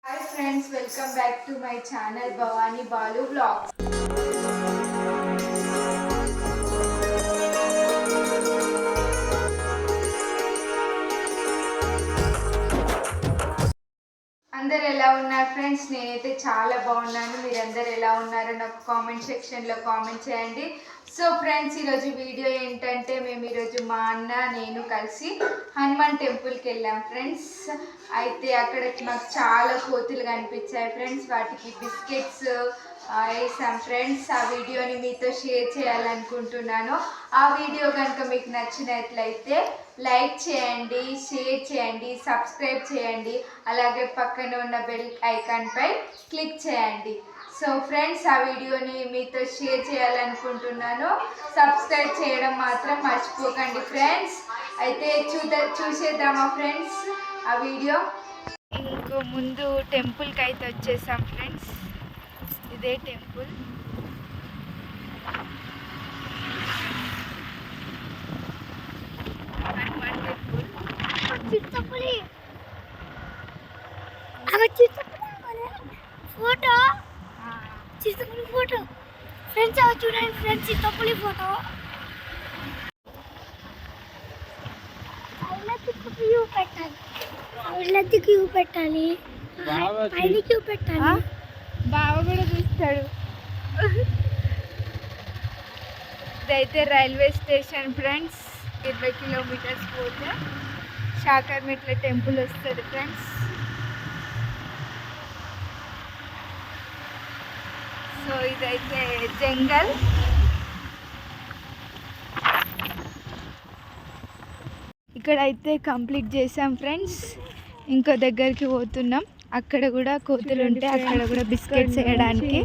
Hi friends, welcome back to my channel Bhavani Balu Vlogs. అందరు ఎలా ఉన్నారు friends? నేనైతే చాలా బాగున్నాను. మీరందరూ ఎలా ఉన్నారో నాకు కామెంట్ సెక్షన్లో కామెంట్ చేయండి. సో ఫ్రెండ్స్, ఈరోజు వీడియో ఏంటంటే మేము ఈరోజు మా అన్న నేను కలిసి హనుమాన్ టెంపుల్కి వెళ్ళాం ఫ్రెండ్స్. అయితే అక్కడ మాకు చాలా కోతులు కనిపించాయి ఫ్రెండ్స్. వాటికి బిస్కెట్స్ వేసాం ఫ్రెండ్స్. ఆ వీడియోని మీతో షేర్ చేయాలనుకుంటున్నాను. ఆ వీడియో కనుక మీకు నచ్చినట్లయితే లైక్ చేయండి, షేర్ చేయండి, సబ్స్క్రైబ్ చేయండి, అలాగే పక్కన ఉన్న బెల్ ఐకాన్పై క్లిక్ చేయండి. సో ఫ్రెండ్స్, ఆ వీడియోని మీతో షేర్ చేయాలనుకుంటున్నాను. సబ్స్క్రైబ్ చేయడం మాత్రం మర్చిపోకండి ఫ్రెండ్స్. అయితే చూసేద్దామా ఫ్రెండ్స్ ఆ వీడియో. ఇంకో ముందు టెంపుల్కి అయితే వచ్చేసాం ఫ్రెండ్స్. ఇదే temple. Hanuman temple. Photo Chittapalli photo friends, అవి చూడండి ఫ్రెండ్స్, చిత్తపల్లి ఫోటో. క్యూ పెట్టాలి, పైన క్యూ పెట్టాలి. బావ కూడా చూస్తాడు. ఇదైతే రైల్వే స్టేషన్ ఫ్రెండ్స్. 20 కిలోమీటర్స్ పోతే శాకర్మిట్ల టెంపుల్ వస్తుంది ఫ్రెండ్స్. సో ఇదైతే జంగల్. ఇక్కడైతే కంప్లీట్ చేసాం ఫ్రెండ్స్. ఇంకో దగ్గరికి పోతున్నాం. అక్కడ కూడా కోతులు ఉంటే అక్కడ కూడా బిస్కెట్స్ వేయడానికి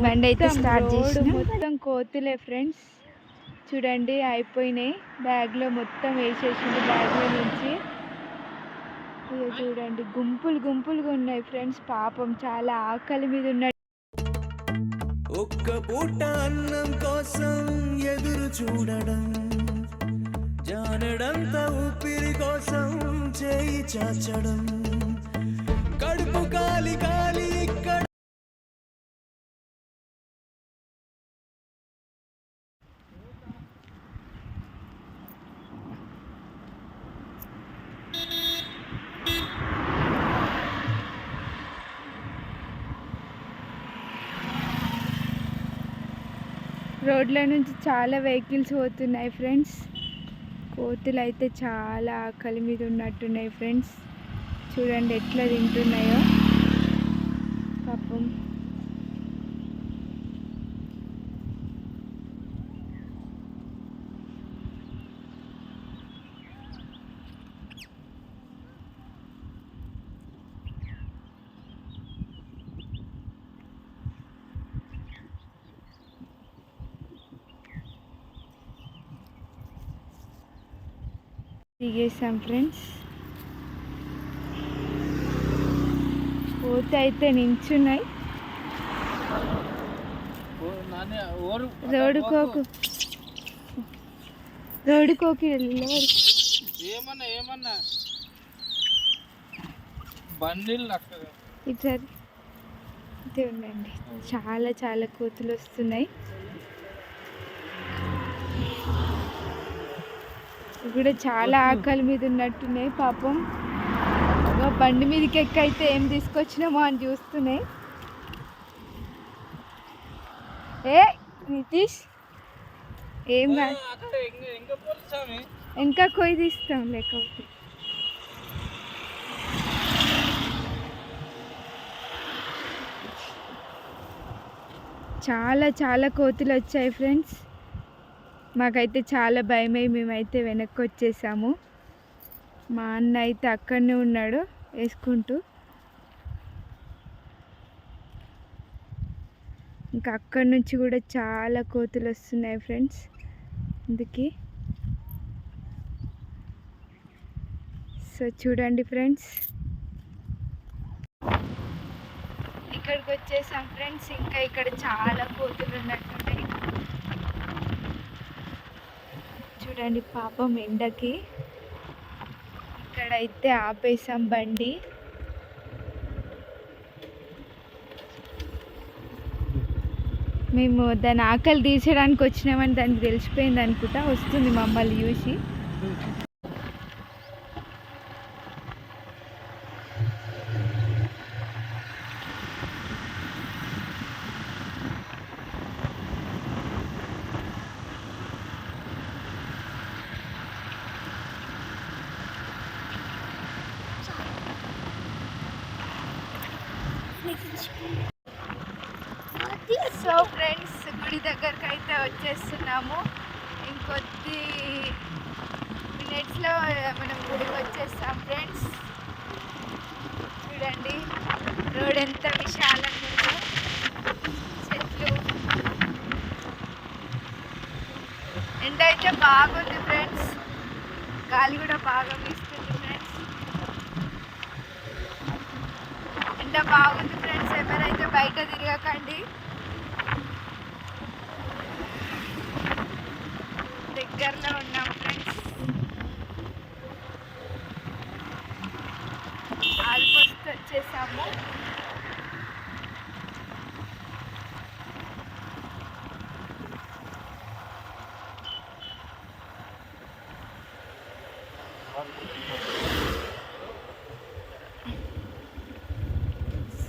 బండి అయితే స్టార్ట్ చేసి మొత్తం కోతులే ఫ్రెండ్స్. చూడండి, అయిపోయినాయి. బ్యాగ్లో మొత్తం వేసేసింది. బ్యాగ్లో నుంచి చూడండి, గుంపులు గుంపులుగా ఉన్నాయి ఫ్రెండ్స్. పాపం చాలా ఆకలి మీద ఉన్న ఒక్క పూట అన్నం కోసం ఎదురు చూడడం, జానడంత ఊపిరి కోసం చేయి చాచడం, కడుపు కాలి కాలి ఇక్కడ. రోడ్ల నుంచి చాలా వెహికల్స్ పోతున్నాయి ఫ్రెండ్స్. కోతులు అయితే చాలా ఆకలి మీద ఉన్నట్టున్నాయి ఫ్రెండ్స్. చూడండి ఎట్లా తింటున్నాయో పాపం. దిగేసాం ఫ్రెండ్స్. కోత అయితే నించున్నాయి. రోడ్డుకోకు ఏమన్నా బండిల్ ఇట్లా అయితే ఉండండి. చాలా చాలా కోతులు వస్తున్నాయి. కూడా చాలా ఆకలి మీద ఉన్నట్టున్నాయి పాపం. బండి మీదకి ఎక్కైతే ఏం తీసుకొచ్చినామో అని చూస్తున్నాయి. ఏ నితీష్, ఏం ఇంకా కొయ్యి తీస్తాం లేకపోతే. చాలా చాలా కోతులు వచ్చాయి ఫ్రెండ్స్. మాకైతే చాలా భయమై మేమైతే వెనక్కి వచ్చేసాము. మా అన్న అయితే అక్కడనే ఉన్నాడు వేసుకుంటూ. ఇంకా అక్కడి నుంచి కూడా చాలా కోతులు వస్తున్నాయి ఫ్రెండ్స్. అందుకే సో చూడండి ఫ్రెండ్స్, ఇక్కడికి వచ్చేసాం ఫ్రెండ్స్. ఇంకా ఇక్కడ చాలా కోతులు ఉన్నట్టున్నాయి. చూడండి పాపం ఎండకి ఇక్కడైతే ఆపేసాం బండి. మేము దాని ఆకలి తీర్చడానికి వచ్చినామని దానికి తెలిసిపోయింది అనుకుంటా, వస్తుంది మమ్మల్ని చూసి. సో ఫ్రెండ్స్, గుడి దగ్గరకు అయితే వచ్చేస్తున్నాము. ఇంకొద్ది మినిట్స్లో మనం గుడికి వచ్చేస్తాం ఫ్రెండ్స్. చూడండి రోడ్ ఎంత విశాలంగా ఉందో, చెట్లు, ఎండ అయితే బాగుంది ఫ్రెండ్స్, గాలి కూడా బాగా వీస్తుంది ఫ్రెండ్స్. ఎండ బాగుంది ఫ్రెండ్స్, ఎవరైతే బయట తిరగకండి. దగ్గరలో ఉన్నాం ఫ్రెండ్స్, ఆల్మోస్ట్ వచ్చేసాము.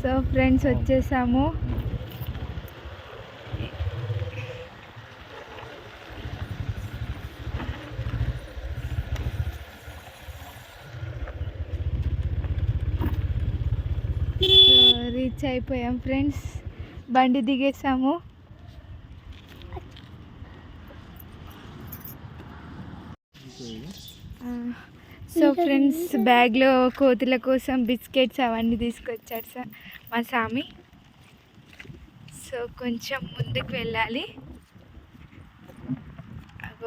సో ఫ్రెండ్స్ వచ్చేసాము. రీచ్ అయిపోయాం ఫ్రెండ్స్, బండి దిగేసాము. సో ఫ్రెండ్స్, బ్యాగ్లో కోతుల కోసం బిస్కెట్స్ అవన్నీ తీసుకొచ్చాడు సార్ మా స్వామి. సో కొంచెం ముందుకు వెళ్ళాలి.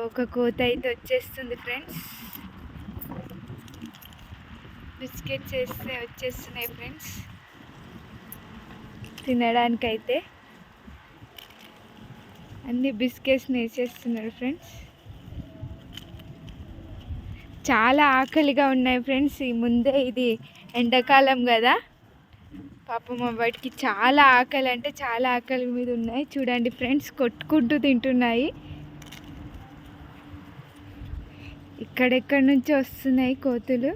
ఒక కోత అయితే వచ్చేస్తుంది ఫ్రెండ్స్, బిస్కెట్స్ వేస్తే వచ్చేస్తున్నాయి ఫ్రెండ్స్ తినడానికైతే. అన్ని బిస్కెట్స్ని వేసేస్తున్నారు ఫ్రెండ్స్. చాలా ఆకలిగా ఉన్నాయి ఫ్రెండ్స్. ఈ ముందే ఇది ఎండాకాలం కదా, పాపం వాటికి చాలా ఆకలి అంటే చాలా ఆకలి మీద ఉన్నాయి. చూడండి ఫ్రెండ్స్, కొట్టుకుంటూ తింటున్నాయి. ఇక్కడెక్కడి నుంచి వస్తున్నాయి కోతులు.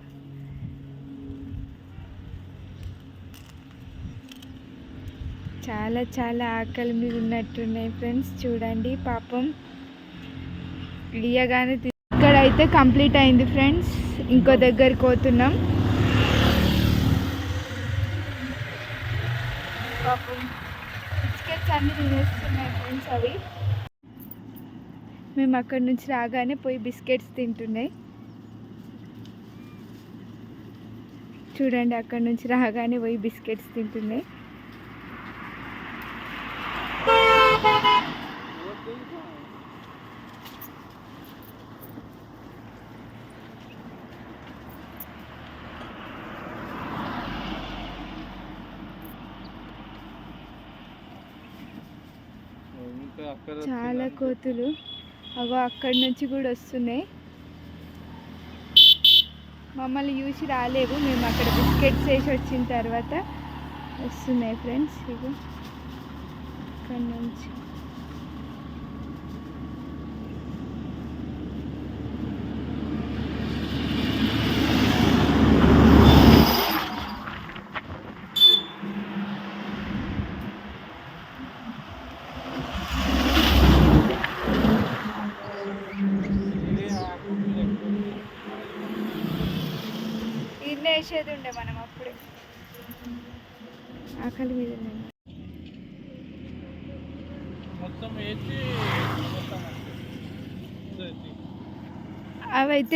చాలా చాలా ఆకలి మీద ఉన్నట్టున్నాయి ఫ్రెండ్స్. చూడండి పాపం ఇయ్యగానే. ఇక్కడైతే కంప్లీట్ అయింది ఫ్రెండ్స్, ఇంకో దగ్గరికి పోతున్నాం. పాపం బిస్కెట్స్ అన్నీ తినేస్తున్నాయి ఫ్రెండ్స్. అవి మేము అక్కడి నుంచి రాగానే పోయి బిస్కెట్స్ తింటున్నాయి. చూడండి, అక్కడి నుంచి రాగానే పోయి బిస్కెట్స్ తింటున్నాయి. చాలా కోతులు అగో అక్కడి నుంచి కూడా వస్తున్నాయి. మమ్మల్ని చూసి రాలేవు, మేము అక్కడ బిస్కెట్స్ వేసి వచ్చిన తర్వాత వస్తున్నాయి ఫ్రెండ్స్. ఇగో అక్కడి నుంచి వేసేది ఉండే మనం అప్పుడే ఆకలి మీద అవైతే